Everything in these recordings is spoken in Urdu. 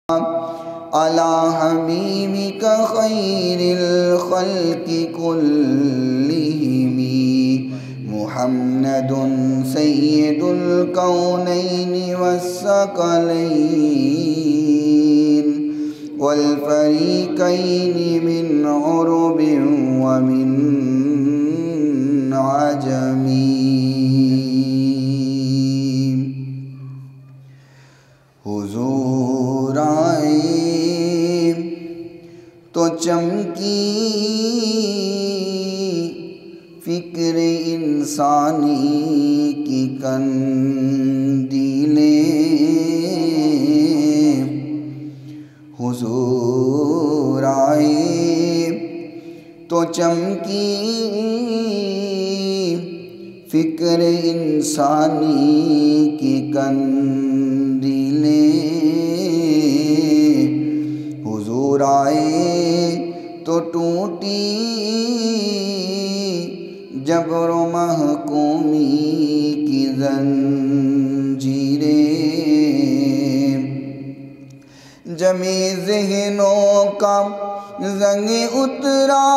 على حبيبك خير الخلق كلهم محمد سيد الكونين والثقلين والفريقين من عرب ومن عجم. حضور آئے تو چمکی فکر انسانی کی قندیلیں، حضور آئے تو چمکی فکر انسانی کی قندیلیں، حضور آئے تو ٹوٹی جبر و محکومی کی زنجیریں، جمی ذہنوں کا زنگ اترا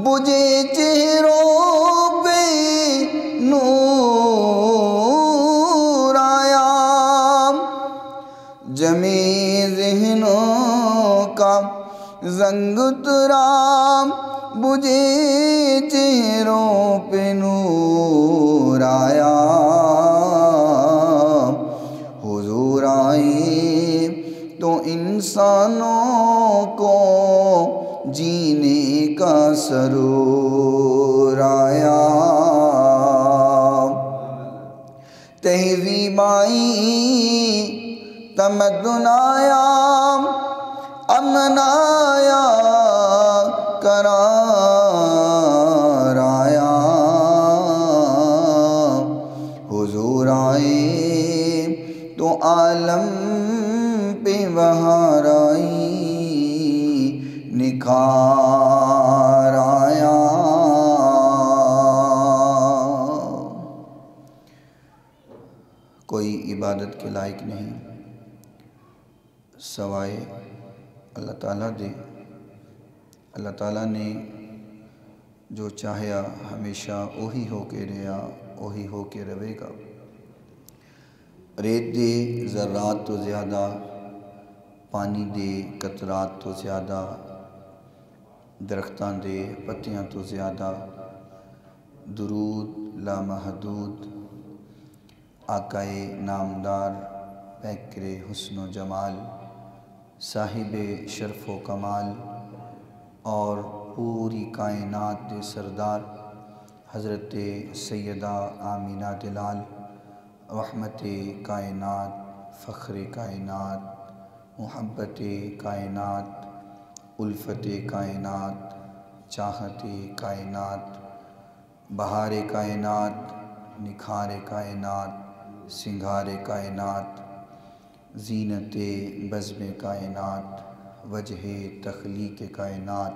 بجھے چہروں پہ نور آیا، جمی ذہنوں کا زنگ اترا بجھے چہروں پہ نور آیا، حضور آئے تو انسانوں کو جینے کا سرور آیا، تہذیب آئی تمدن آیا، امن آیا، قرار آیا، حضور آئے تو عالم پہ بہار آئی، نکھار آیا۔ کوئی عبادت کے لائق نہیں سوائے اللہ تعالیٰ دے۔ اللہ تعالیٰ نے جو چاہیا ہمیشہ وہی ہو کے رہا، وہی ہو کے رہے گا۔ ریت دے ذرات تو زیادہ، پانی دے قطرات تو زیادہ، درختاں دے پتیاں تو زیادہ، درود لامحدود آقائے نامدار پیکر حسن و جمال، صاحب شرف و کمال اور پوری کائنات دے سردار حضرت سیدہ آمینہ دلال، رحمت کائنات، فخر کائنات، محبت کائنات، الفت کائنات، چاہت کائنات، بہار کائنات، نکھار کائنات، سنگھار کائنات، زینت بزم کائنات، وجہ تخلیق کائنات،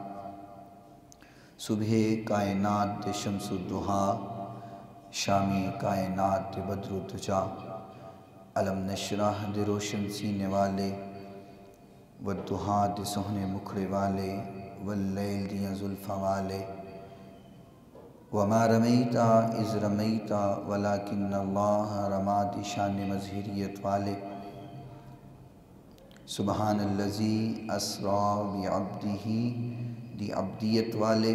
صبح کائنات دے شمس الضحا، شام کائنات دے بدر الدجا، علم نشرح دے روشن سینے والے، والضحا دے سہنے مکھڑے والے، واللیل دیاں زلفاں والے، وما رمیتا اذ رمیتا ولکن اللہ رما دی شان مظہریت والے، سبحان الذی اسرا بعبدہ دی عبدیت والے،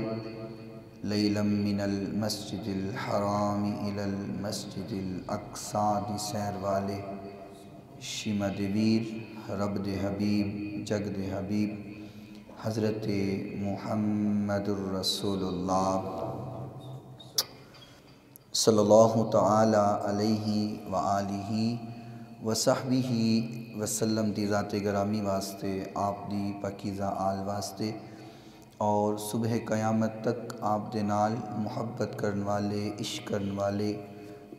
لیلا من المسجد الحرام الی المسجد الاقصی دی سیر والے، شیما دے ویر، رب دے حبیب، جگ دے حبیب، حضرت محمد الرسول اللہ صلی اللہ تعالی علیہ وآلہ وصحبہ وسلم دی ذات گرامی واسطے، آپ دی پاکیزہ آل واسطے، اور صبح قیامت تک آپ دے نال محبت کرن والے، عشق کرن والے،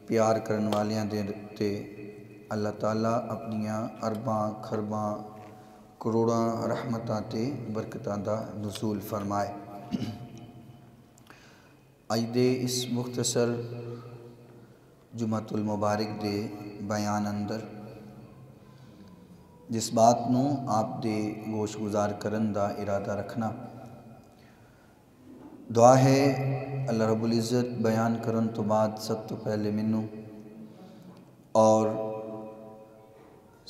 پیار کرن والیاں دے تے اللہ تعالیٰ اپنیاں ارباں کھرباں کروڑاں رحمتاں تے برکتاں دا نزول فرمائے۔ اج دے اس مختصر جمعۃ المبارک دے بیان اندر جس بات نو آپ دے گوش گزار کرن دا ارادہ رکھنا، دعا ہے اللہ رب العزت بیان کرن تو بعد سب تو پہلے منو اور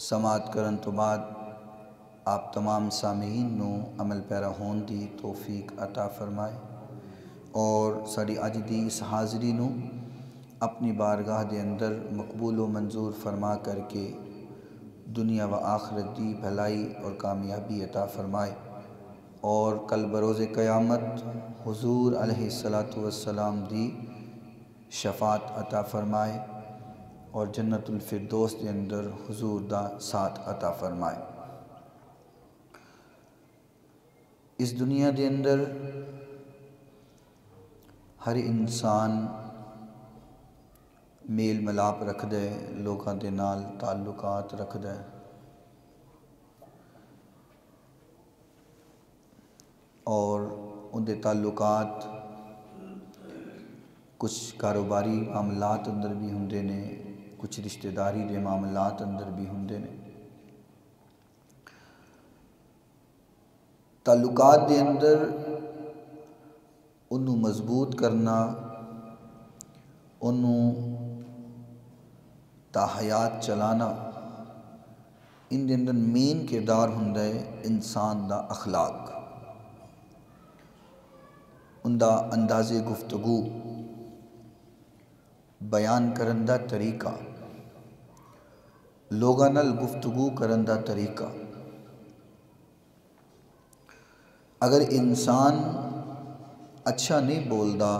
سماعت کرن تو بعد آپ تمام سامعین نو عمل پیرا ہون دی توفیق عطا فرمائے، اور ساری اج دی اس حاضری نو اپنی بارگاہ دے اندر مقبول و منظور فرما کر کے دنیا و آخرت دی بھلائی اور کامیابی عطا فرمائے، اور کل بروز قیامت حضور علیہ السلام دی شفاعت عطا فرمائے، اور جنت الفردوس دے اندر حضور دا ساتھ عطا فرمائے۔ اس دنیا دے اندر ہر انسان میل ملاپ رکھ دے، لوگاں دے نال تعلقات رکھ دے، اور ان دے تعلقات کچھ کاروباری معاملات اندر بھی ہوندے نے، کچھ رشتہ داری دے معاملات اندر بھی ہوندے نے۔ تعلقات دے اندر انہوں مضبوط کرنا، انہوں تاحیات چلانا، ان دے اندر مین کردار ہوندا ہے انسان دا اخلاق، ان دا انداز گفتگو، بیان کرن دا طریقہ، لوگاں نال گفتگو کرن دا طریقہ۔ اگر انسان اچھا نہیں بولدا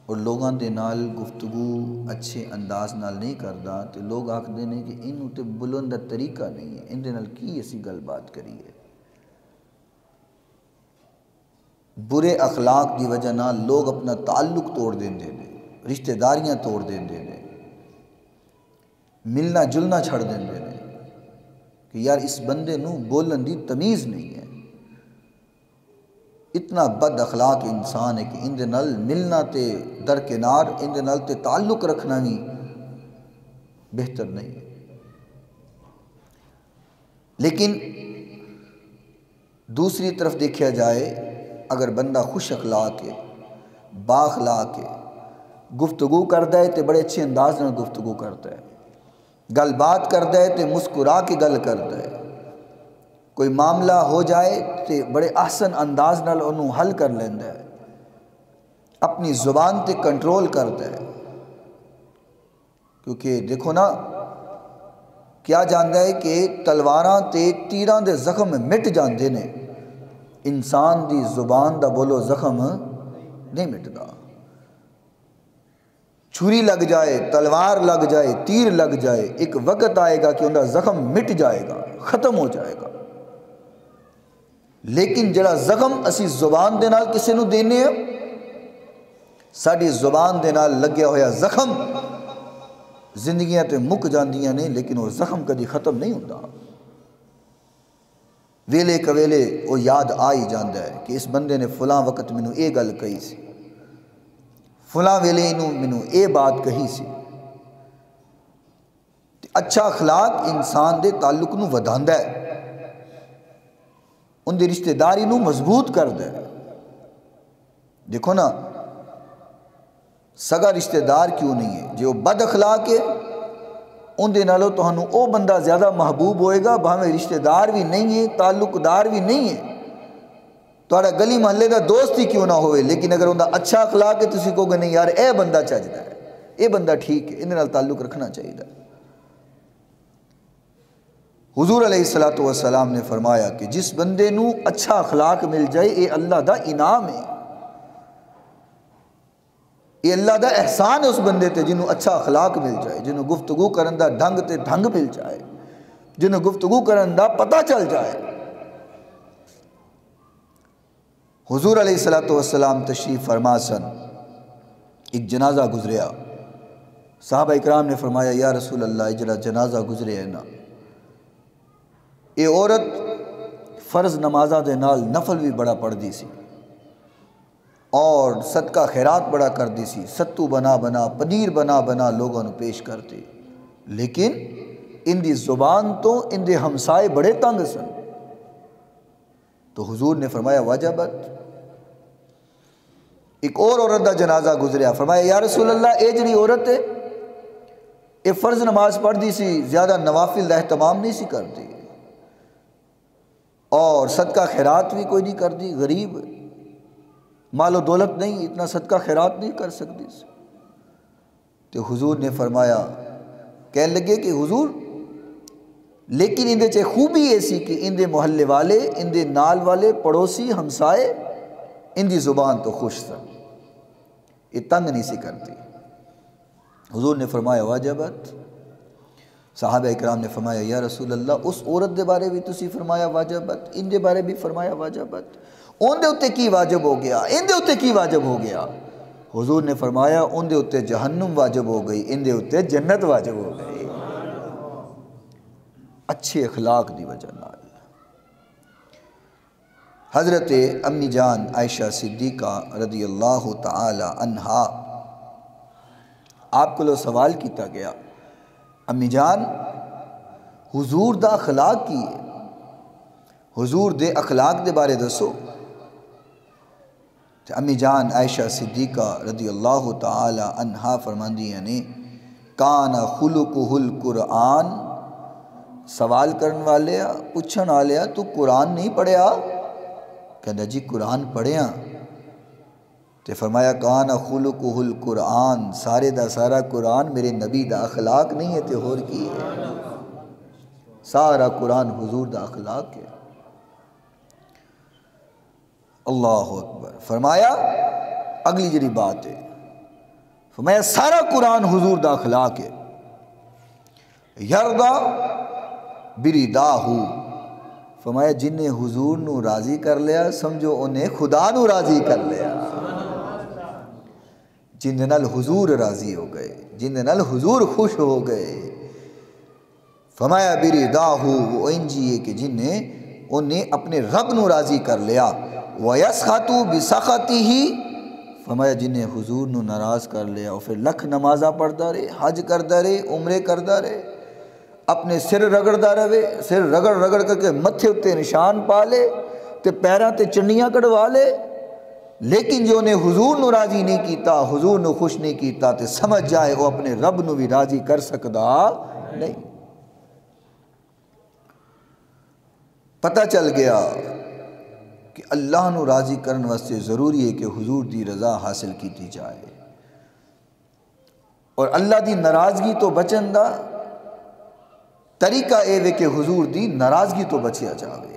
اور لوگاں دے نال گفتگو اچھے انداز نال نہیں کردا تو لوگ آکھدے نے کہ انہوں تے بولن دا طریقہ نہیں ہے، ان دے نال کی اسی گل بات کریے۔ برے اخلاق دی وجہ نال لوگ اپنا تعلق توڑ دیندے نے، رشتہ داریاں توڑ دیندے نے، ملنا جلنا چھڑ دیندے نے کہ یار اس بندے نو بولن دی تمیز نہیں ہے۔ اتنا بد اخلاق انسان ہے کہ ان دے نال ملنا تے درکنار، ان دے نال تے تعلق رکھنا بھی بہتر نہیں ہے۔ لیکن دوسری طرف دیکھا جائے، اگر بندہ خوش اخلاق ہے، با اخلاق ہے، گفتگو کرتا ہے تو بڑے اچھے انداز نال گفتگو کرتا ہے، گل بات کرتا ہے تو مسکرا کے گل کرتا ہے، کوئی معاملہ ہو جائے تو بڑے احسن انداز نال انہوں حل کر لیندہ ہے، اپنی زبان تے کنٹرول کرتا ہے۔ کیونکہ دیکھو نا، کیا جاندا ہے کہ تلواراں تے تیراں دے زخم مٹ جاندے نے، انسان دی زبان دا بولو زخم نہیں مٹدا۔ چھری لگ جائے، تلوار لگ جائے، تیر لگ جائے، ایک وقت آئے گا کہ ان دا زخم مٹ جائے گا، ختم ہو جائے گا۔ لیکن جڑا زخم اسی زبان دے نال کسے نو دینے ہیں، ساڑی زبان دے نال لگیا ہویا زخم زندگیاں تے مک جاندیاں نے، لیکن وہ زخم کدی ختم نہیں ہوتا۔ ویلے کویلے وہ یاد آئی جاندہ ہے کہ اس بندے نے فلاں وقت منو اے گل کہی سی، فلاں ویلے انہوں منو اے بات کہی سی۔ اچھا اخلاق انسان دے تعلق نو ودھاندا ہے، ان دی رشتہ داری نو مضبوط کردا ہے۔ دیکھو نا، سگا رشتہ دار کیوں نہیں ہے، جو بد اخلاق ہے ان دے نالوں تہانوں او بندہ زیادہ محبوب ہوئے گا، بھاویں رشتہ دار بھی نہیں ہے، تعلق دار بھی نہیں ہے، تہاڈا گلی محلے دا دوست ہی کیوں نہ ہوئے، لیکن اگر ان دا اچھا اخلاق ہے تسی کہو گے نہیں یار اے بندہ چجدا ہے، اے بندہ ٹھیک ہے، ان دے نال تعلق رکھنا چاہیے۔ حضور علیہ السلام نے فرمایا کہ جس بندے نو اچھا اخلاق مل جائے یہ اللہ دا انعام ہے، یہ اللہ دا احسان ہے اس بندے تے جنہوں اچھا اخلاق مل جائے، جنہوں گفتگو کرن دا ڈھنگ تے ڈھنگ مل جائے، جنہوں گفتگو کرن دا پتہ چل جائے۔ حضور علیہ السلام تشریف فرما سن، ایک جنازہ گزریا، صحابہ اکرام نے فرمایا یا رسول اللہ اجرا جنازہ گزرے ہے نا، یہ عورت فرض نمازہ دے نال نفل بھی بڑا پڑھ دی سی اور صدقہ خیرات بڑا کر دی سی، ستو بنا بنا پنیر بنا بنا لوگوں نے پیش کرتے، لیکن ان دی زبان تو ان دے ہمسائے بڑے تنگ سن۔ تو حضور نے فرمایا وجبت۔ ایک اور عورت دا جنازہ گزریا، فرمایا یا رسول اللہ اے جڑی عورت ہے اے فرض نماز پڑھ دی سی، زیادہ نوافل دا اہتمام نہیں سی کر دی، اور صدقہ خیرات بھی کوئی نہیں کر دی، غریب مال و دولت نہیں، اتنا صدقہ خیرات نہیں کر سکتی سی۔ تو حضور نے فرمایا، کہنے لگے کہ حضور لیکن اندے چے خوبی ایسی کہ اندے محلے والے، اندے نال والے، پڑوسی، ہمسائے اندی زبان تو خوش سن، یہ تنگ نہیں سی کرتی۔ حضور نے فرمایا واجبت۔ صحابہ اکرام نے فرمایا یا رسول اللہ اس عورت دے بارے بھی تسی فرمایا واجبت، ان دے بارے بھی فرمایا واجبت، ان دے اتے کی واجب ہو گیا، ان دے اتے کی واجب ہو گیا؟ حضور نے فرمایا ان دے اتے جہنم واجب ہو گئی، ان دے اتے جنت واجب ہو گئی، اچھے اخلاق دی وجہ نال۔ حضرت امی جان عائشہ صدیقہ رضی اللہ تعالی عنہا، آپ کو لو سوال کیتا گیا امی جان حضور دا اخلاق کی ہے، حضور دے اخلاق دے بارے دسو۔ امی جان عائشہ صدیقہ رضی اللہ تعالی عنہا فرماندی یعنی کان خلقہ القرآن، سوال کرن والے پوچھن والے تو قرآن نہیں پڑھیا؟ کہندا جی قرآن پڑھیا۔ تے فرمایا کان خلقہ القرآن، سارے دا سارا قرآن میرے نبی دا اخلاق نہیں ہے تے اور کی ہے؟ سارا قرآن حضور دا اخلاق ہے۔ اللہ اکبر۔ فرمایا اگلی جڑی بات ہے، فرمایا سارا قرآن حضور دا اخلاق ہے۔ یرضا برداہ، فرمایا جن نے حضور نو راضی کر لیا سمجھو انہیں خدا نو راضی کر لیا، جن دے نال حضور راضی ہو گئے، جن دے نال حضور خوش ہو گئے۔ فرمایا برداہ، وہ انجی ہے کہ جن نے انہیں اپنے رب نو راضی کر لیا۔ وَيَسْخَطُ بِسَخَطِهِ، فرمایا جن نے حضور نو ناراض کر لیا اور پھر لکھ نمازہ پڑھتا رہے، حج کرتا رہے، عمرے کرتا رہے، اپنے سر رگڑتا رہے، سر رگڑ رگڑ کر کے متھے اتے نشان پا لے تے پیراں تے چنڈیاں کڑوا لے، لیکن جو نے حضور نو راضی نہیں کیتا، حضور نو خوش نہیں کیتا، تے سمجھ جائے وہ اپنے رب نو بھی راضی کر سکدا نہیں۔ پتہ چل گیا کہ اللہ نو راضی کرن واسطے ضروری ہے کہ حضور دی رضا حاصل کیتی جائے، اور اللہ دی ناراضگی تو بچن دا طریقہ اے وے کہ حضور دی ناراضگی تو بچیا جاوے۔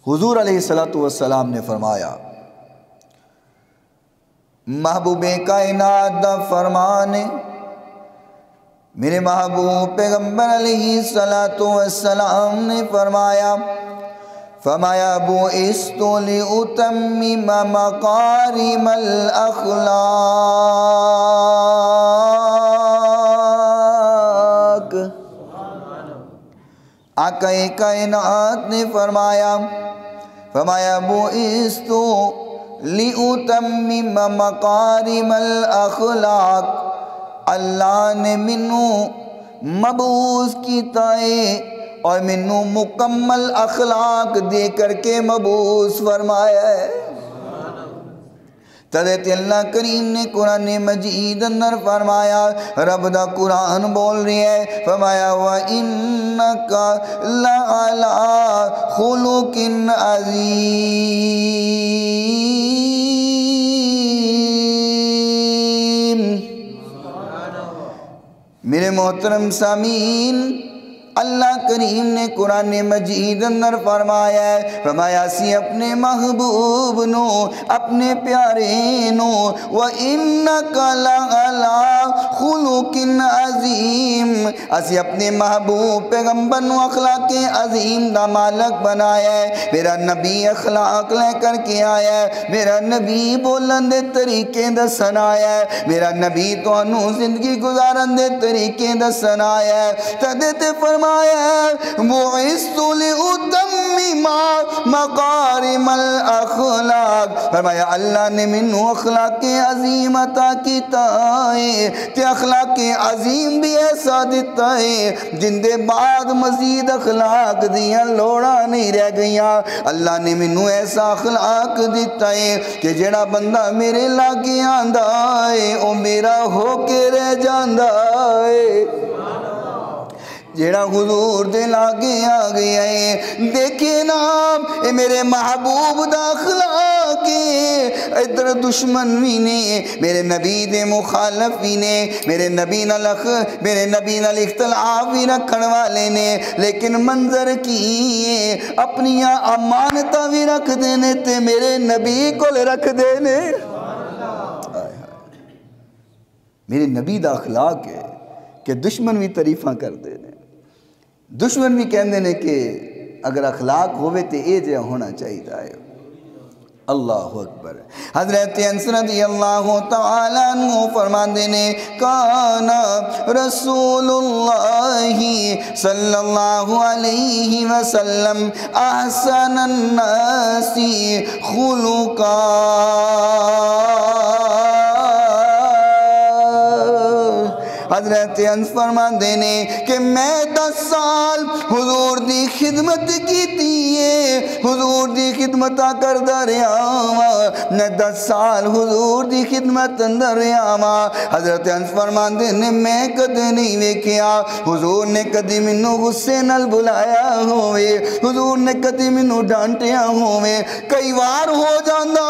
حضور علیہ السلام نے فرمایا محبوب کائنات دا فرمان، میرے محبوب پیغمبر علیہ السلام نے فرمایا بُعِثْتُ لِأُتَمِّمَ مَكَارِمَ الْأَخْلَاقِ، آقا کائنات نے فرمایا بُعِثْتُ لِأُتَمِّمَ مَكَارِمَ الْأَخْلَاقِ، اللہ نے منو مبعوث کیتا ہے اور منو مکمل اخلاق دے کر کے مبعوث فرمایا ہے۔ حضرت اللہ کریم نے قرآن مجید اندر فرمایا، رب دا قرآن بول رہی ہے، فرمایا وَإِنَّكَ لَعَلَىٰ خُلُقٍ عَظِيمٍ۔ میرے محترم سامعین، اللہ کریم نے قرآن مجید اندر فرمایا ہے، فرمایا سی اپنے محبوب نو، اپنے پیارے نو وَإِنَّكَ لَعَلَىٰ خُلُقٍ عَظِيمٍ، اسی اپنے محبوب پیغمبر نو اخلاق عظیم دا مالک بنایا ہے۔ میرا نبی اخلاق لے کر کے آیا ہے، میرا نبی بولن دے طریقے دسن آیا ہے، میرا نبی تو انہوں زندگی گزارن دے طریقے دسن آیا ہے۔ تدے تے فرمایا بُعِثْتُ لِأُتَمِّمَ مکارم الاخلاق، فرمایا اللہ نے منو اخلاق عظیم عطا کیتا ہے تے اخلاق عظیم بھی ایسا دیتا ہے جن دے بعد مزید اخلاق دیاں لوڑا نہیں رہ گئیاں۔ اللہ نے منو ایسا اخلاق دیتا ہے کہ جڑا بندہ میرے لاگے آندا ہے او میرا ہو کے رہ جاندا ہے، جیڑا حضور دے لاگے آ گیا ہے۔ دیکھے نا اے میرے محبوب دا اخلاق ہے، ادھر دشمن بھی نے، میرے نبی دے مخالف بھی نے، میرے نبی نال اختلاف بھی رکھن والے نے، لیکن منظر کی ہے اپنیاں امانتاں بھی رکھ دینے تے میرے نبی کو رکھ دینے۔ میرے نبی دا اخلاق ہے کہ دشمن بھی تعریفاں کر دینے، دشمن بھی کہندے نے کہ اگر اخلاق ہوئے تے اے جہاں ہونا چاہیے ہے۔ اللہ اکبر۔ حضرت انس رضی اللہ تعالیٰ عنہ فرماندے نے کانا رسول اللہ صلی اللہ علیہ وسلم احسن الناس خلقا، حضرت انس فرماندے نے کہ میں 10 سال حضور دی خدمت کیتی ہے، حضور دی خدمت کردہ رہا میں 10 سال حضور دی خدمت اندر رہا۔ حضرت انس فرماندے نے میں کدے نہیں ویکھیا حضور نے کدی منو غصے نال بلایا ہوئے، حضور نے کدی منو ڈانٹیا ہوئے۔ کئی وار ہو جاندہ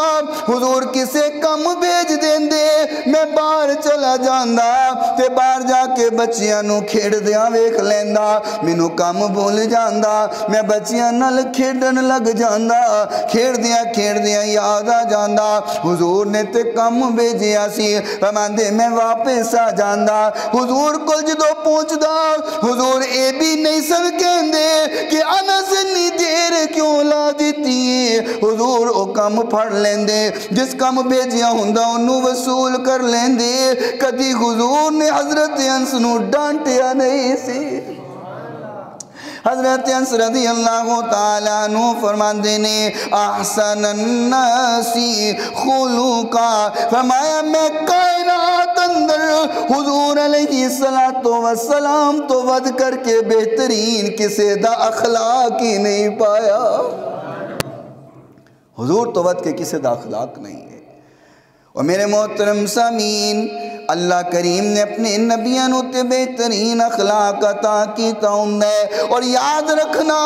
حضور کسے کم بھیج دیندے، میں باہر چلا جاندہ تے باہر جا کے بچیاں نو کھیڑ دیاں ویکھ لیندہ، مینو کام بھول جاندہ، میں بچیاں نال کھیڑن لگ جاندہ، کھیڑ دیاں یاد آ جاندہ حضور نے تے کم بھیجیا سی، فرماندے میں واپس آ جاندہ، حضور کو جدو پہنچ دا حضور اے بھی نہیں سن کہندے کہ انس اتنی دیر کیوں لا دیتی ہے، حضور او کم پھڑ لیندے، جس کم بھیجیا ہوندہ انہوں وصول کر لیندے، کدی حضور نے حضرت انس نو ڈانٹیا نہیں سی۔ حضرت انس رضی اللہ تعالیٰ عنہ فرماندے نے احسن الناس خلقا، فرمایا میں کائنات اندر حضور علیہ السلام تو ود کر کے بہترین کسے دا اخلاق ہی نہیں پایا، حضور تو ود کے کسے دا اخلاق نہیں ہے۔ اور میرے محترم سامعین، اللہ کریم نے اپنے نبیانوں تے بہترین اخلاق عطا کیتا ہندے، اور یاد رکھنا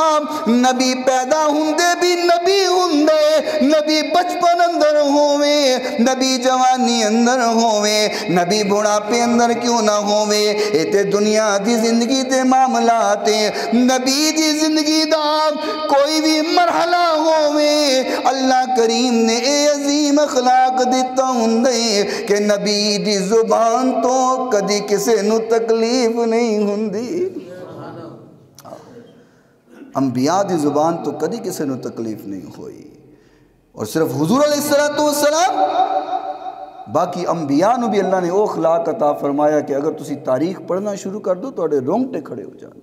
نبی پیدا ہندے بھی نبی ہندے، نبی بچپن اندر ہوئے، نبی جوانی اندر ہوئے، نبی بڑھاپے اندر کیوں نہ ہوئے، ایتے دنیا دی زندگی دے معاملات نبی دی زندگی دا کوئی بھی مرحلہ ہوئے، اللہ کریم نے اے عظیم اخلاق دیتا ہندے کہ نبی دی زبان تو کدی کسے نو تکلیف نہیں ہوندی، انبیاء دی زبان تو کدی کسے نو تکلیف نہیں ہوئی، اور صرف حضور علیہ السلام، باقی انبیاء نو بھی اللہ نے او اخلاق عطا فرمایا کہ اگر تسی تاریخ پڑھنا شروع کر دو تو اڑے رونگٹے کھڑے ہو جان،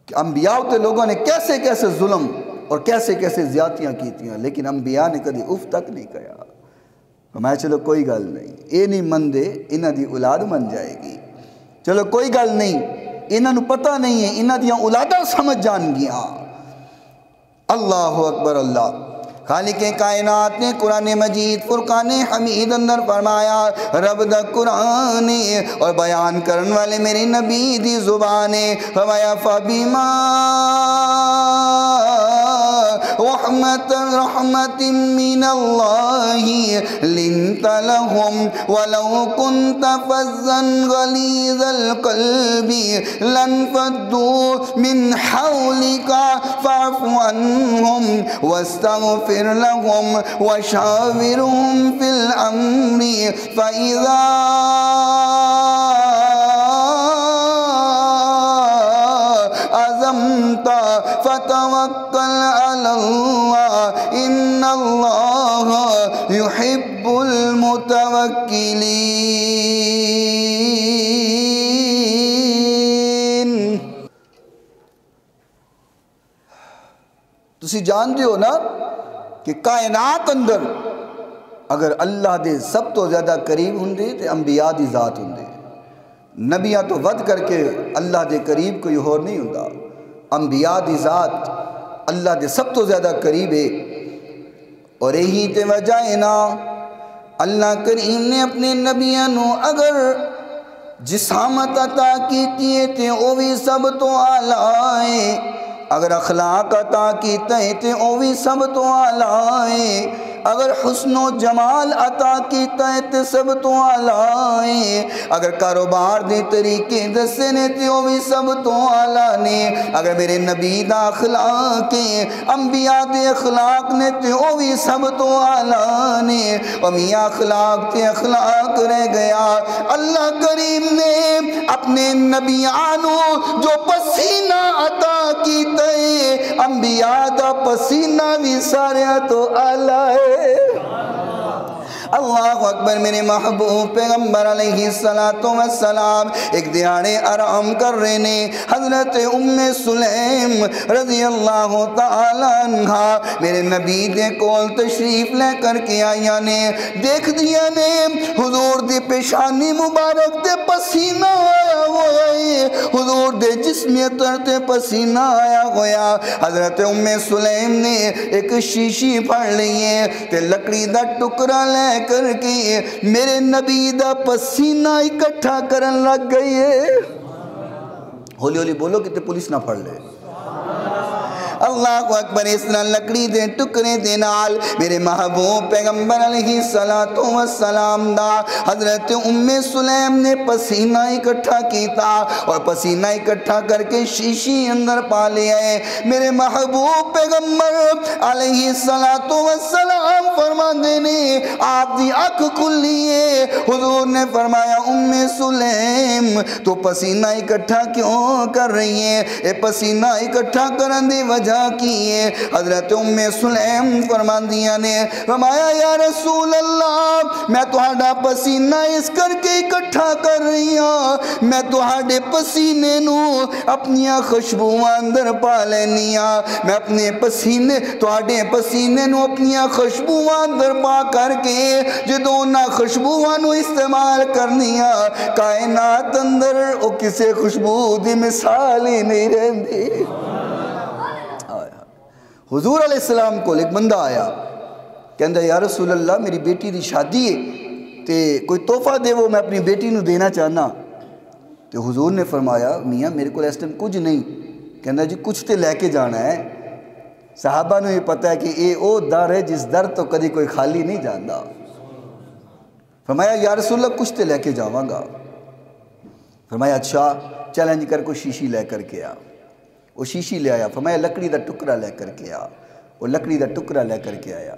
کہ انبیاء تے لوگوں نے کیسے کیسے ظلم اور کیسے کیسے زیادتیاں کیتیاں، لیکن انبیاء نے کدی اف تک نہیں کہا، میں چلو کوئی گل نہیں، اے نہیں مندے انہاں دی اولاد من جائے گی، چلو کوئی گل نہیں، انہاں نو پتہ نہیں ہے انہاں دیاں اولاداں سمجھ جان گیا۔ اللہ اکبر۔ اللہ خالق کائنات نے قرآن مجید فرقان حمید اندر فرمایا، رب دا قرآن اور بیان کرن والے میرے نبی دی زبان، فرمایا فَبِمَا رحمت من اللہ لنت لهم ولو كنت فظا غلیظ القلب لانفضوا من حولك فاعف عنهم واستغفر لهم وشاورهم في الامر فاذا فتوکل علی اللہ ان اللہ یحب المتوکلین۔ تسی جانتے ہو نا کہ کائنات اندر اگر اللہ دے سب تو زیادہ قریب ہوندے تے انبیاء دی ذات ہوندے، نبیاں تو ود کر کے اللہ دے قریب کوئی اور نہیں ہوندا، انبیاء دی ذات اللہ دے سب تو زیادہ قریب ہے۔ اور یہی تے وجہ ہے نا اللہ کریم نے اپنے نبیاں نو اگر جسامت عطا کیتی ہے تے او بھی سب تو اعلیٰ ہے، اگر اخلاق عطا کیتا ہے تے او بھی سب تو اعلیٰ ہے، اگر حسن و جمال عطا کیتا ہے تے سب تو اعلیٰ ہے، اگر کاروبار دے طریقے دسے نے تے او بھی سب تو اعلیٰ نے، اگر میرے نبی دا اخلاق ہے انبیاء دے اخلاق نے تے او بھی سب تو اعلیٰ نے، اور میاں اخلاق تے اخلاق رہ گیا۔ اللہ کریم نے اپنے نبیانو جو پسینہ عطا کیتا ہے انبیاء دا پسینہ بھی سارے تو اعلیٰ ہے۔ اللہ اکبر۔ میرے محبوب پیغمبر علیہ السلام ایک دیہاڑے آرام کر رہے نے، حضرت ام سلیم رضی اللہ تعالیٰ عنہ میرے نبی دے کول تشریف لے کر کے آیا نے، دیکھ دیا نے حضور دی پیشانی مبارک تے پسینہ آیا ہوا ہے، حضور دے جسمیت تے پسینہ آیا ہوا۔ حضرت ام سلیم نے ایک شیشی پھڑ لیے تے لکڑی دا ٹکرا لے کر کے میرے نبی دا پسینہ اکٹھا کرن لگ گئی ہے۔ ہولی ہولی بولو کہ تے پولیس نہ پھڑ لے۔ اللہ اکبر۔ اس طرح لکڑی دے ٹکرے دے نال میرے محبوب پیغمبر علیہ السلام دا حضرت ام سلیم نے پسینہ اکٹھا کیتا اور پسینہ اکٹھا کر کے شیشی اندر پا لے آئے۔ میرے محبوب پیغمبر علیہ السلام فرما دینے آپ دی آنکھ کھلیے، حضور نے فرمایا ام سلیم تو پسینہ اکٹھا کیوں کر رہی ہے؟ اے پسینہ اکٹھا کرن دی وجہ کی ہے۔ حضرت ام سلیم فرمان دیا نے فرمایا یا رسول اللہ میں تہاڈا پسینہ اس کر کے اکٹھا کر رہی ہوں، میں تہاڈے پسینے نو اپنی خوشبو اندر پا لینی ہاں، میں اپنے پسینے تہاڈے پسینے نو اپنی خوشبو اندر پا کر کے جدوں نہ خوشبو نو استعمال کرنی ہاں کائنات اندر او کسے خوشبو دی مثال ہی نہیں رہندی۔ حضور علیہ السلام کو ایک بندہ آیا کہندا یا رسول اللہ میری بیٹی دی شادی ہے تے کوئی تحفہ دے وہ میں اپنی بیٹی نو دینا چاہنا، تے حضور نے فرمایا میاں میرے کو اس ٹائم کچھ نہیں، کہندا جی کچھ تے لے کے جانا ہے۔ صحابہ نے یہ پتہ ہے کہ اے او در ہے جس در تو کدی کوئی خالی نہیں جاندا۔ فرمایا یا رسول اللہ کچھ تے لے کے جاواں گا۔ فرمایا اچھا چیلنج کر کو شیشی لے کر کے آ۔ وہ شیشی لے آیا، فرمایا لکڑی دا ٹکڑا لے کر کے آ۔ وہ لکڑی دا ٹکڑا لے کر کے آیا،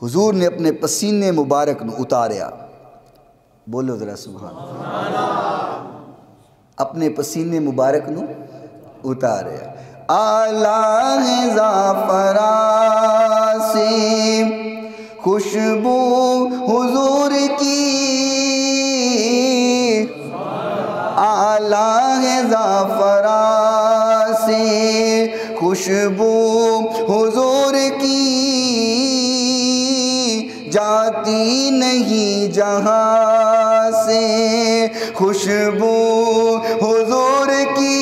حضور نے اپنے پسینے مبارک نو اتاریا، بولو ذرا سبحان اللہ، اپنے پسینے مبارک نو اتاریا۔ اعلیٰ ہے زعفران سے خوشبو حضور کی، اعلیٰ ہے زعفران سے خوشبو حضور کی، جاتی نہیں جہاں سے خوشبو حضور کی،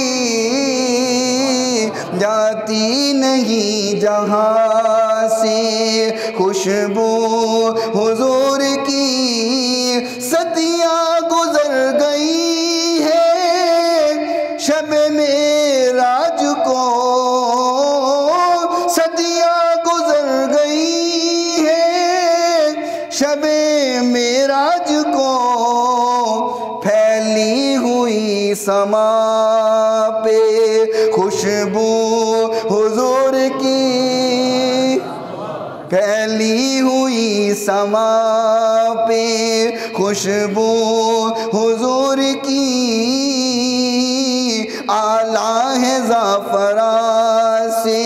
جاتی نہیں جہاں سے خوشبو حضور کی، صدیاں گزر گئی ہے شب معراج کو، صدیاں گزر گئی ہے شب معراج کو، پھیلی ہوئی سما پہ خوشبو حضور کی، پھیلی ہوئی سما پہ خوشبو حضور کی، اعلیٰ ہے زعفران سے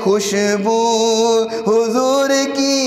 خوشبو حضور کی۔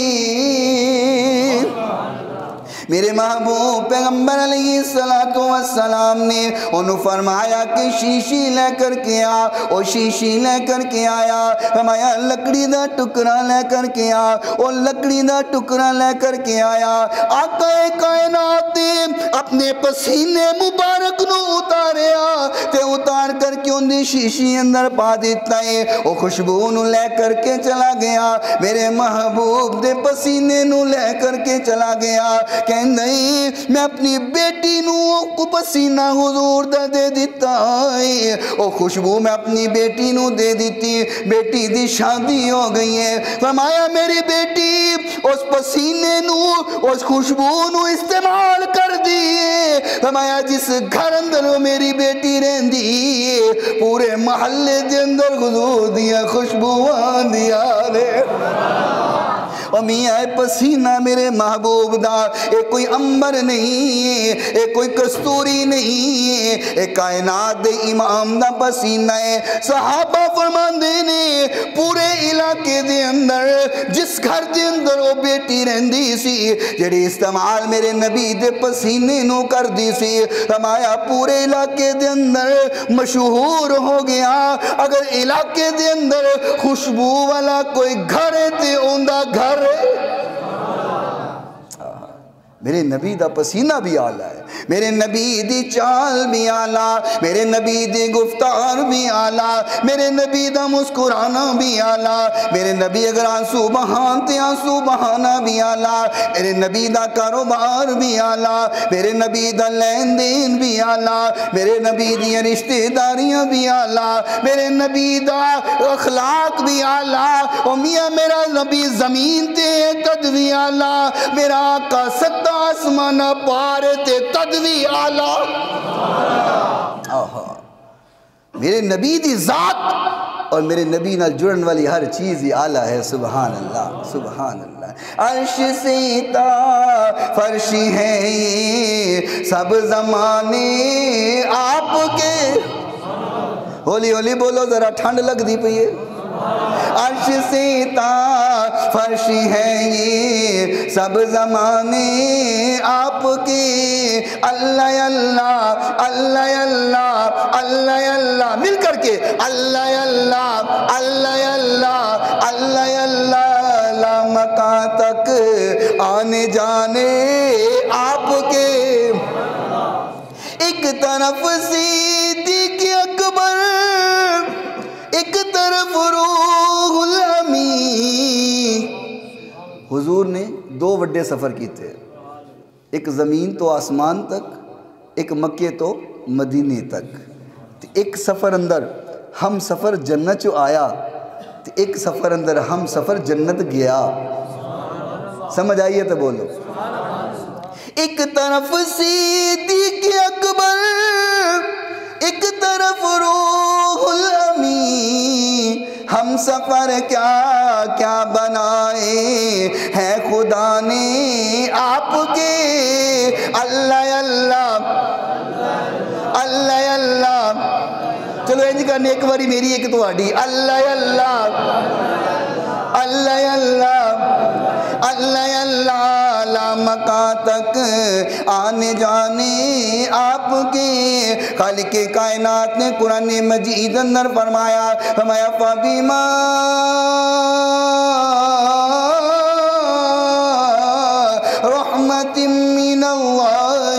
میرے محبوب پیغمبر علیہ السلام نے انہوں فرمایا کہ شیشی لے کر کے آ، او شیشی لے کر کے آیا، فرمایا لکڑی دا ٹکڑا لے کر کے آ، او لکڑی دا ٹکڑا لے کر کے آیا۔ آقا کائنات نے اپنے پسینے مبارک نو اتاریا تے اتار کر کے ان دی شیشی اندر پا دیتا ہے، او خوشبو نو لے کر کے چلا گیا، میرے محبوب دے پسینے نو لے کر کے چلا گیا، کہ نہیں میں اپنی بیٹی نو کو پسینہ حضور دا دے دیتا ہے، او خوشبو میں اپنی بیٹی نو دے دیتی، بیٹی دی شادی ہو گئی ہے۔ فرمایا میری بیٹی اس پسینے نو اس خوشبو نو استعمال کر دیئے، فرمایا جس گھر اندر میری بیٹی رہن دیئے پورے محلے دے اندر حضور دیا خوشبو آن دیا لے۔ اور میاں پسینہ میرے محبوب دا ایک کوئی امبر نہیں ہے، ایک کوئی کستوری نہیں ہے، ایک کائنات دے امام دا پسینہ ہے۔ صحابہ فرماندے نے پورے علاقے دے اندر جس گھر دے اندر وہ بیٹی رہندی سی جڑی استعمال میرے نبی دے پسینے نو کر دی سی، فرمایا پورے علاقے دے اندر مشہور ہو گیا۔ اگر علاقے دے اندر خوشبو والا کوئی گھر ہے تے اوندا گھر میرے نبی دا پسینہ بھی آلہ ہے، میرے نبی دی چال بھی آلہ، میرے نبی دی گفتار بھی آلہ، میرے نبی دا مسکرانا بھی آلہ، میرے نبی اگر آنسو بہانتے آنسو بہانا بھی آلہ، میرے نبی دا کاروبار بھی آلہ، میرے نبی دا لین دین بھی آلہ، میرے نبی دی رشتہ داریاں بھی آلہ، میرے نبی دا اخلاق بھی آلہ۔ اور میاں میرا نبی زمین تے تد بھی آلہ، میرا آقا ستا آسمانہ پارے تے تدوی آلہ۔ میرے نبی دی ذات اور میرے نبی نال جڑن والی ہر چیز ہی آلہ ہے۔ سبحان اللہ سبحان اللہ۔ عرش سے تا فرشی ہے یہ سب زمانے آپ کے، ہولی ہولی بولو ذرا ٹھنڈ لگ دی پئی ہے۔ عرش سے تا فرشی ہے یہ سب زمانے آپ کے، اللہ اللہ اللہ اللہ اللہ اللہ، مل کر کے اللہ اللہ اللہ اللہ اللہ اللہ، لامکان تک آنے جانے آپ کے۔ ایک طرف صدیق اکبر، ایک طرف روح الامین۔ حضور نے دو وڈے سفر کیتے، ایک زمین تو آسمان تک، ایک مکے تو مدینے تک۔ ایک سفر اندر ہم سفر جنت چو آیا، ایک سفر اندر ہم سفر جنت گیا۔ سمجھ آئیے تو بولو۔ ایک طرف صدیق اکبر، ایک طرف روح الامین، ہم سفر کیا کیا بنائے ہیں خدا نے آپ کے، اللہ اللہ اللہ اللہ۔ چلو انج کرنے ایک باری میری ایک تہاڈی، اللہ اللہ اللہ اللہ اللہ اللہ، لامکان تک آنے جانے آپ کے۔ خالق کائنات نے قرآن مجید اندر فرمایا، فرمایا فَبِمَا رحمت من اللہ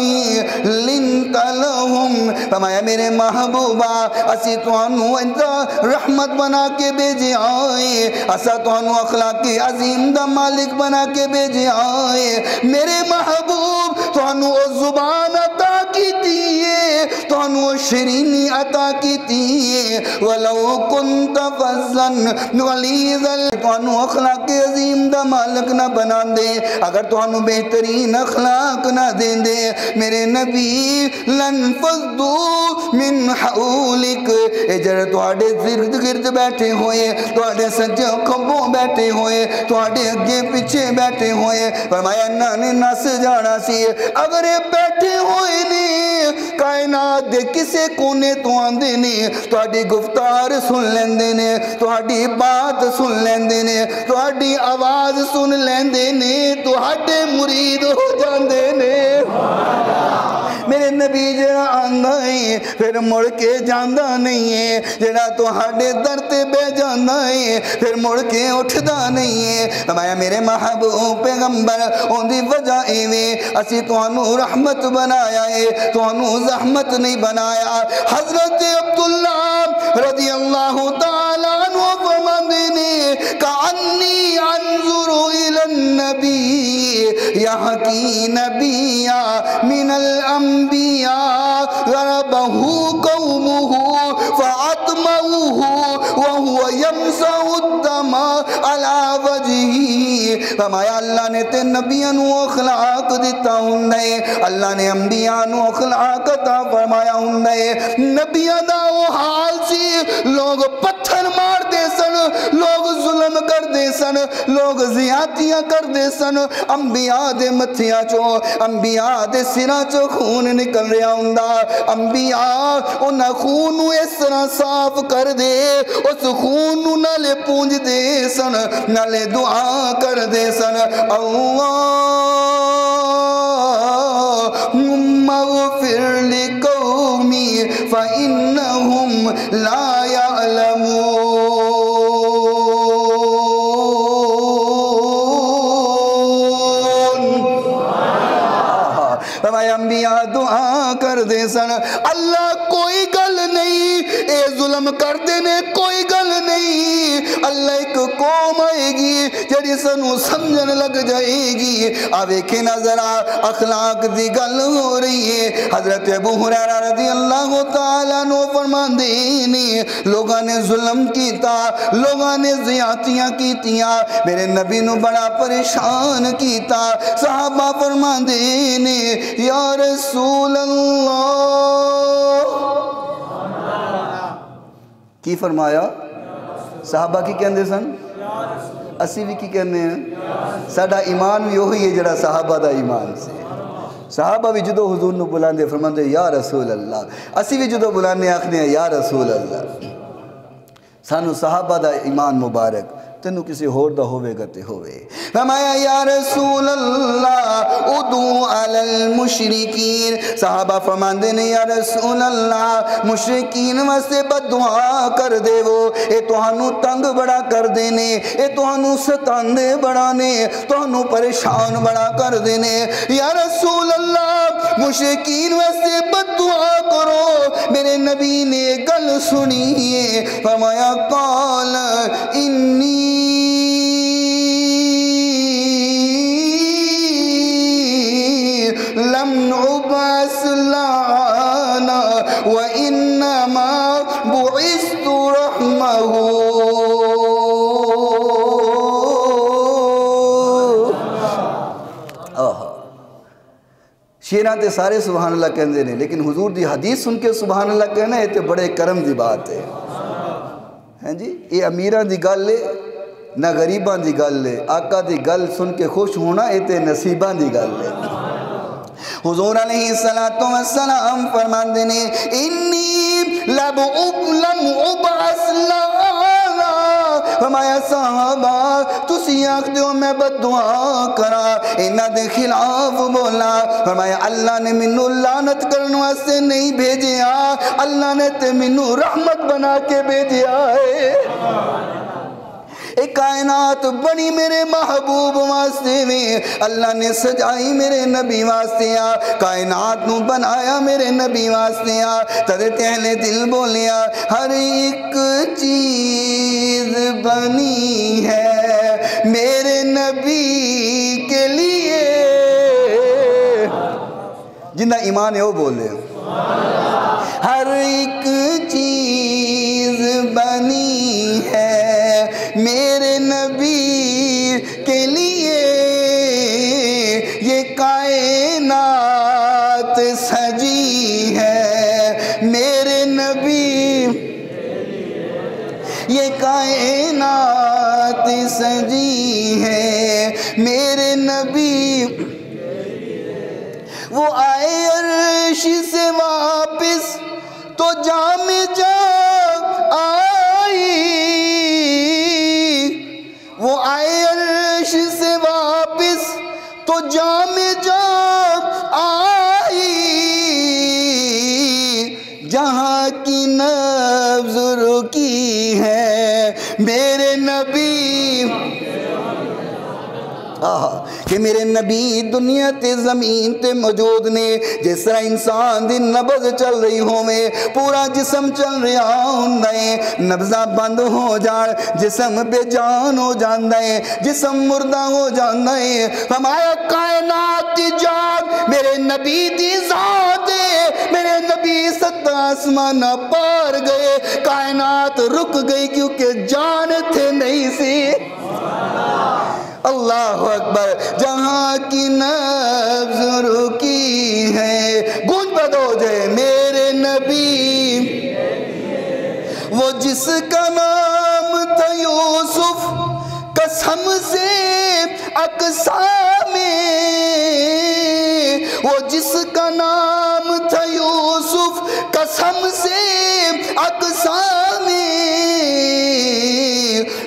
لنت لہم، فرمایا میرے محبوبہ اسی توانو انتا رحمت بنا کے بھیجے آئے، اسا توانو اخلاق عظیم دا مالک بنا کے بھیجے آئے۔ میرے محبوب توانو زبان عطا کی دیئے، توانو شرینی عطا کی دیئے، وَلَوْ كُنْتَ فَزًّا غَلِيظَ الْقَلْبِ، توانو اخلاق عظیم دا مالک نہ بنا دے، اگر توانو بہترین اخلاق نہ دے دے میرے نبی، لن فضو من حولک، اجر تواڈے زرد گرد بیٹھے ہوئے، تواڈے سجے کھبوں بیٹھے ہوئے، تواڈے اگے پیچھے بیٹھے ہوئے، فرمایا نانے نس جانا سی۔ اگر یہ بیٹھے ہوئے نے کائنات دے کسے کونے تو آندے نے تہاڈی گفتار سن لیندے نے تہاڈی بات سن لیندے نے تہاڈی آواز سن لیندے نے تہاڈے مرید ہو جاندے نے میرے نبی جڑا آندا ہے پھر مڑ کے جاندا نہیں ہے جڑا تہاڈے در تے بہ جاندا ہے پھر مڑ کے اٹھدا نہیں ہے فرمایا میرے محبوب پیغمبر اون دی وجہ ایویں اسی تانوں رحمت بنایا ہے تانوں زحمت نہیں بنایا حضرت عبداللہ رضی اللہ تعالی عنہ فرماندے نے کأنی انظر الی النبی یحکی نبیا من الانبیاء ضربہ قومہ فاطمعوہ وہو یمسح الدم علی وجہہ فرمایا اللہ نے تے نبیاں نو اخلاق دیتا ہندے اللہ نے انبیاء نو اخلاق عطا فرمایا ہندے نبیاں دا وہ حال سی لوگ پتھر مار دے سن لوگ ظلم کر دے سن لوگ زیادتیاں کر دے سن انبیاء دے متھیاں چو انبیاء دے سراں چو خون نکل رہا ہوندا انبیاء انہاں خون نو اس طرح صاف کر دے اس خون نو نالے پونج دے سن نالے دعا کر دے سن اللہم اغفر لقومی فإنہم لا يعلمون انبیاء دعا کر دے سن اللہ کوئی گل نہیں اے ظلم کر دینے کوئی گل نہیں اللہ ایک قوم آئے گی جڑی سنو سمجھن لگ جائے گی آویکھے نظرہ اخلاق دی گل ہو رہی ہے حضرت ابو ہریرہ رضی اللہ تعالیٰ عنہ فرماندے نے لوگاں نے ظلم کیتا لوگاں نے زیادتیاں کیتیاں میرے نبی نو بڑا پریشان کیتا صحابہ فرماندے نے یا رسول اللہ کی فرمایا صحابہ کی کہندے سن اسی بھی کی کہنے ہیں ساڑھا ایمان بھی وہی ہے جڑا صحابہ دا ایمان سے صحابہ بھی جدو حضور نو بلاندے فرماندے یا رسول اللہ اسی بھی جدو بلانے آخنے ہیں یا رسول اللہ سانو صحابہ دا ایمان مبارک تینو کسی ہور دا ہوئے گتے ہوئے فرمایا یا رسول اللہ ادعو علی المشرکین صحابہ فرماندے نے یا رسول اللہ مشرکین واسطے بد دعا کر دے وہ اے توہانو تنگ بڑا کر دینے اے توہانو ستاندے بڑانے توہانو پریشان بڑا کر دینے یا رسول اللہ مشرکین واسطے بد دعا کرو میرے نبی نے گل سنیے فرمایا قال انی لم نعبس لعانا وإنما بعثت رحمه شیران تے سارے سبحان اللہ کہندے نے لیکن حضور دی حدیث سن کے سبحان اللہ کہنا ہے تے بڑے کرم دی بات ہے ہیں جی یہ امیران دی گل لے نہ غریبان دی گل لے آقا دی گل سن کے خوش ہونا یہ تے نصیبان دی گل لے حضور علیہ السلام فرمان دینے انی لم ابعث لعانا فرمایا صحابہ تسی آکھ دیو میں بد دعا کرا انہ دے خلاف بولا فرمایا اللہ نے منو لعنت کرنے واسطے نہیں بھیجیا اللہ نے تے منو رحمت بنا کے بھیجیا ہے ایک کائنات بنی میرے محبوب واسطے میں اللہ نے سجائی میرے نبی واسطے کائنات نو بنایا میرے نبی واسطے تدے تہلے دل بولیا ہر ایک چیز بنی ہے میرے نبی کے لیے جنہ ایمان ہے وہ بولے ہر ایک چیز بنی ہے میرے نبی کے لیے یہ کائنات سجی ہے میرے نبی یہ کائنات سجی ہے میرے نبی وہ آئے عرش سے واپس تو جام جام آئی، وہ آئے عرش سے واپس تو جام جام آئی، جہاں کی نبض رکی ہے میرے نبی، کہ میرے نبی دنیا تے زمین تے موجود نے، جس طرح انسان دی نبض چل رہی ہوئے، پورا جسم چل رہا ہوندا ہے، نبضاں بند ہو جان جسم بے جان ہو جاندا ہے، جسم مردہ ہو جاندا ہے۔ ہمارا کائنات دی جان میرے نبی دی ذات ہے، میرے نبی ست آسمان پار گئے، کائنات رک گئی کیونکہ جان تھے نہیں سی۔ اللہ اکبر، جہاں کی نبض رکی ہے، گونج بدو جائے میرے نبی، وہ جس کا نام تھا یوسف قسم سے اقسام میں، وہ جس کا نام تھا یوسف قسم سے اقسام میں،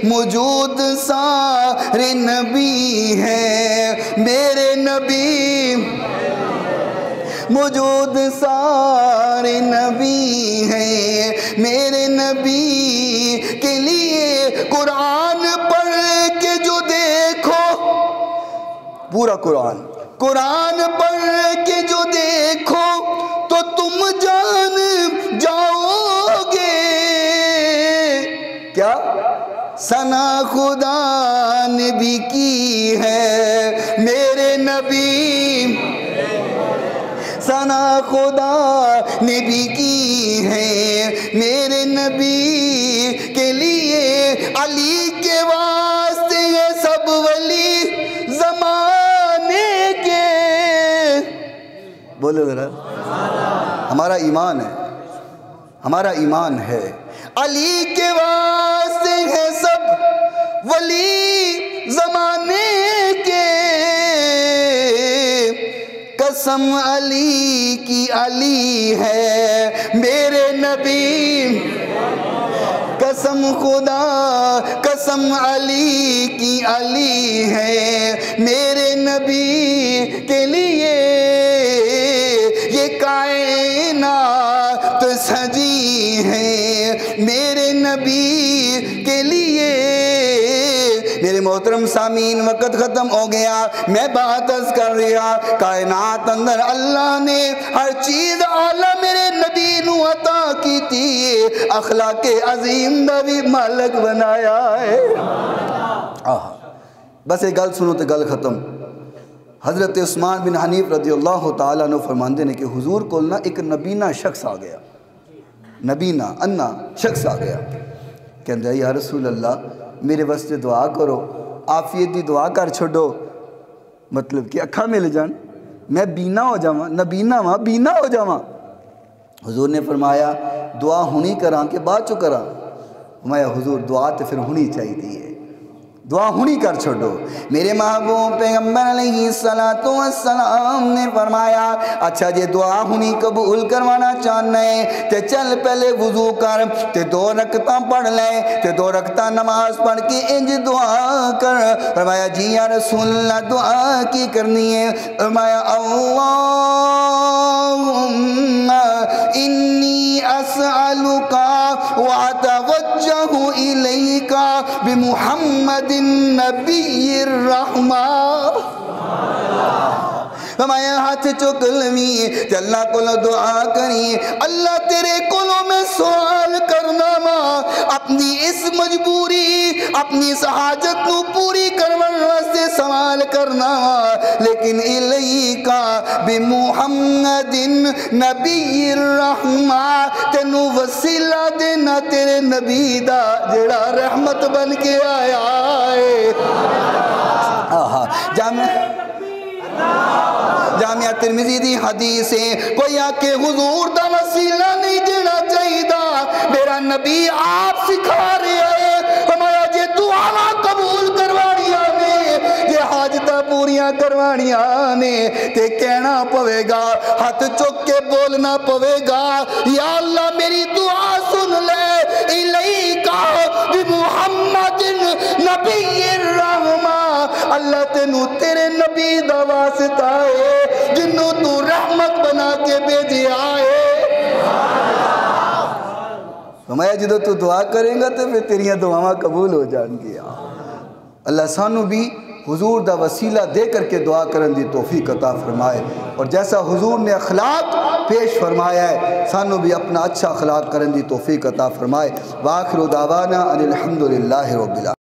موجود سارے نبی ہیں میرے نبی، موجود سارے نبی ہیں میرے نبی کے لیے، قرآن پڑھ کے جو دیکھو، پورا قرآن پڑھ کے جو دیکھو تو تم جان جاؤ گے، کیا ثنا خدا نے بھی کی ہے میرے نبی، ثنا خدا نے بھی کی ہے میرے نبی کے لیے، علی کے واسطے یہ سب ولی زمانے کے، بولو ذرا، ہمارا ایمان ہے، ہمارا ایمان ہے، علی کے واسطے ہے سب ولی زمانے کے، قسم علی کی علی ہے میرے نبی، قسم خدا قسم علی کی علی ہے میرے نبی کے لیے، یہ کائنات سجی ہے میرے نبی کے لیے۔ میرے محترم سامعین، وقت ختم ہو گیا، میں بات عرض کر رہا، کائنات اندر اللہ نے ہر چیز اعلیٰ میرے نبی نو عطا کی تھی، اخلاق عظیم دا بھی مالک بنایا ہے۔ بس ایک گل سنو تے گل ختم۔ حضرت عثمان بن حنیف رضی اللہ تعالیٰ عنہ فرماندے نے کہ حضور کو نا ایک نبینہ شخص آ گیا، نبینہ انا شخص آ گیا، کہندے یا رسول اللہ میرے واسطے دعا کرو، عافیت دی دعا کر چھوڑو، مطلب کہ اکھا مل جان، میں بینا ہو جاواں، نبینہ ہاں بینا ہو جاواں۔ حضور نے فرمایا دعا ہونی کراں کہ بعد چو کراں؟ فرمایا حضور دعا تے پھر ہونی چاہیے، دعا ہونی کر چھوڑو۔ میرے محبوب پیغمبر علیہ السلام نے فرمایا اچھا جے دعا ہونی قبول کروانا چاہنا ہے تے چل پہلے وضو کر تے 2 رکعتاں پڑھ لے تے 2 رکعتاں نماز پڑھ کے انج دعا کر۔ فرمایا جی یا رسول اللہ دعا کی کرنی ہے؟ فرمایا اللہم انی اسألکا واتوجہ الیکا بمحمد نبی الرحمہ۔ ہمارے ہاتھ چکلوی تے اللہ کو دعا کری، اللہ تیرے کولوں میں سوال کرنا وا، اپنی اس مجبوری اپنی اس حاجت نو پوری کرنے واسطے سوال کرنا وا، لیکن الیکا بمحمد نبی الرحمہ، تینو وسیلہ دینا تیرے نبی دا جڑا رحمت بن کے آیا ہے۔ جامعہ ترمذی دی حدیث ہے، کوئی آکے حضور دا وسیلہ نہیں دینا چاہیے دا، میرا نبی آپ سکھا رہے ہیں۔ ہمارا جے دعا قبول کروانی آنے، جے حاجتہ پوریاں کروا جانیاں نے تے کہنا پوے گا ہاتھ چک کے بولنا پوے گا یا اللہ میری دعا سن لے الیکا بمحمد نبی الرحمہ اللہ تینوں تیرے نبی دا واسطہ ہے جنوں تو رحمت بنا کے بھیجے آئے فرمایا جدو تو دعا کریں گا تو پھر تیریاں دعاواں قبول ہو جان گیا اللہ سانو بھی حضور دا وسیلہ دے کر کے دعا کرن دی توفیق عطا فرمائے اور جیسا حضور نے اخلاق پیش فرمایا ہے سانو بھی اپنا اچھا اخلاق کرن دی توفیق عطا فرمائے وآخر دعوانا ان الحمدللہ رب العالمین.